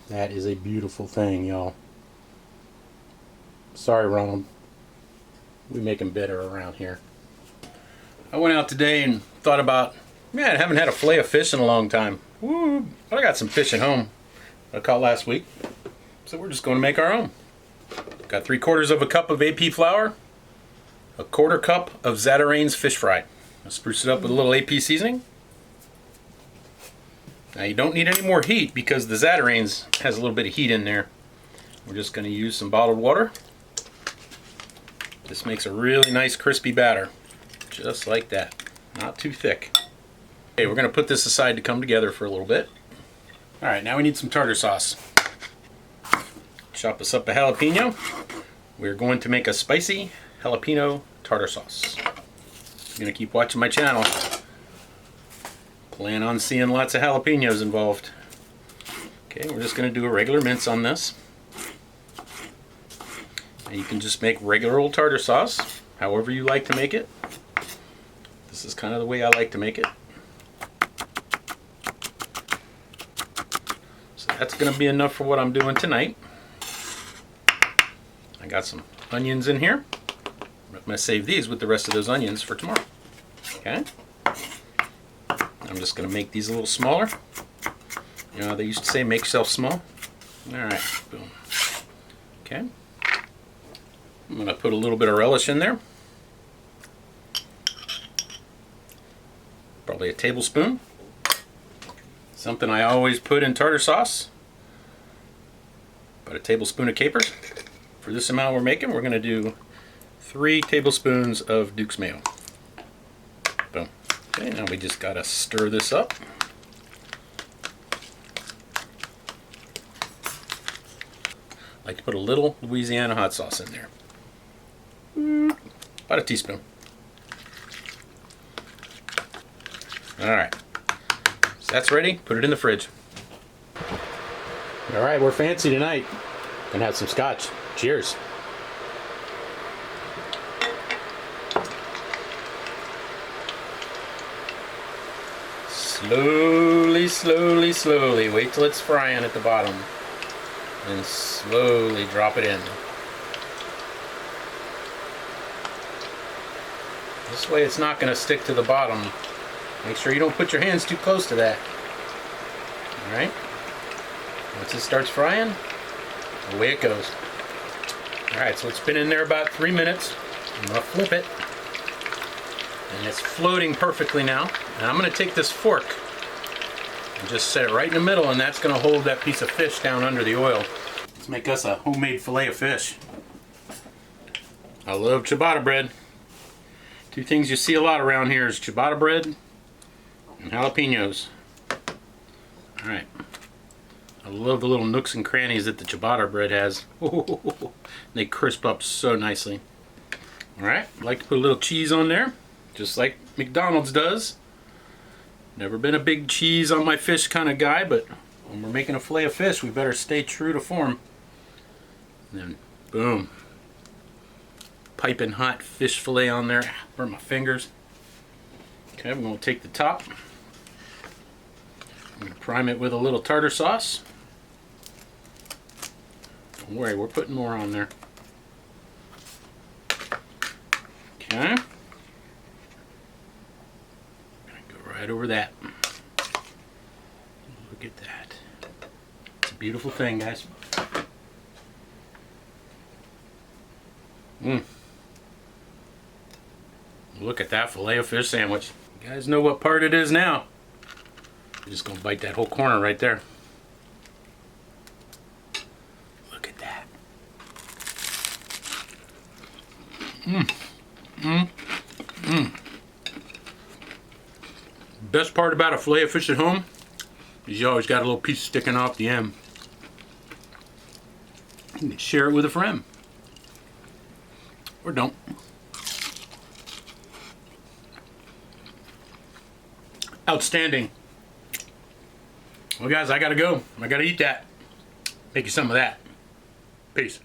That is a beautiful thing, y'all. Sorry, Ronald. We make them better around here. I went out today and thought about, man, I haven't had a fillet of fish in a long time. Woo! But I got some fish at home I caught last week. So we're just going to make our own. Got 3/4 of a cup of AP flour, a 1/4 cup of Zatarain's fish fry. I'll spruce it up with a little AP seasoning. Now you don't need any more heat because the Zatarain's has a little bit of heat in there. We're just going to use some bottled water. This makes a really nice crispy batter. Just like that. Not too thick. Okay, we're going to put this aside to come together for a little bit. Alright, now we need some tartar sauce. Chop us up a jalapeno. We're going to make a spicy jalapeno tartar sauce. You're going to keep watching my channel. Plan on seeing lots of jalapenos involved. Okay, we're just going to do a regular mince on this. And you can just make regular old tartar sauce, however you like to make it. This is kind of the way I like to make it. So that's going to be enough for what I'm doing tonight. I got some onions in here. I'm going to save these with the rest of those onions for tomorrow. Okay. I'm just going to make these a little smaller. You know, they used to say make yourself small. Alright, boom. Okay. I'm going to put a little bit of relish in there. Probably a tablespoon. Something I always put in tartar sauce. About a tablespoon of capers. For this amount we're making, we're going to do 3 tablespoons of Duke's mayo. Boom. Okay, now we just got to stir this up. I like to put a little Louisiana hot sauce in there. About a teaspoon. Alright. So that's ready. Put it in the fridge. Alright, we're fancy tonight. Gonna have some scotch. Cheers. Slowly, slowly, slowly. Wait till it's frying at the bottom. And slowly drop it in. This way it's not going to stick to the bottom. Make sure you don't put your hands too close to that. Alright? Once it starts frying, away it goes. Alright, so it's been in there about 3 minutes. I'm going to flip it. And it's floating perfectly now. And I'm going to take this fork and just set it right in the middle, and that's going to hold that piece of fish down under the oil. Let's make us a homemade fillet of fish. I love ciabatta bread. 2 things you see a lot around here is ciabatta bread and jalapenos. Alright. I love the little nooks and crannies that the ciabatta bread has. They crisp up so nicely. Alright, I like to put a little cheese on there, just like McDonald's does. Never been a big cheese on my fish kind of guy, but when we're making a fillet of fish, we better stay true to form. And then, boom. Piping hot fish fillet on there. Burn my fingers. Okay, I'm going to take the top. I'm going to prime it with a little tartar sauce. Don't worry, we're putting more on there. Okay. Go right over that. Look at that. It's a beautiful thing, guys. Look at that fillet of fish sandwich. You guys know what part it is now. I'm just gonna bite that whole corner right there. Look at that. Best part about a fillet of fish at home is you always got a little piece sticking off the end. You can share it with a friend. Or don't. Outstanding. Well guys, I gotta go. I gotta eat that. Make you some of that. Peace.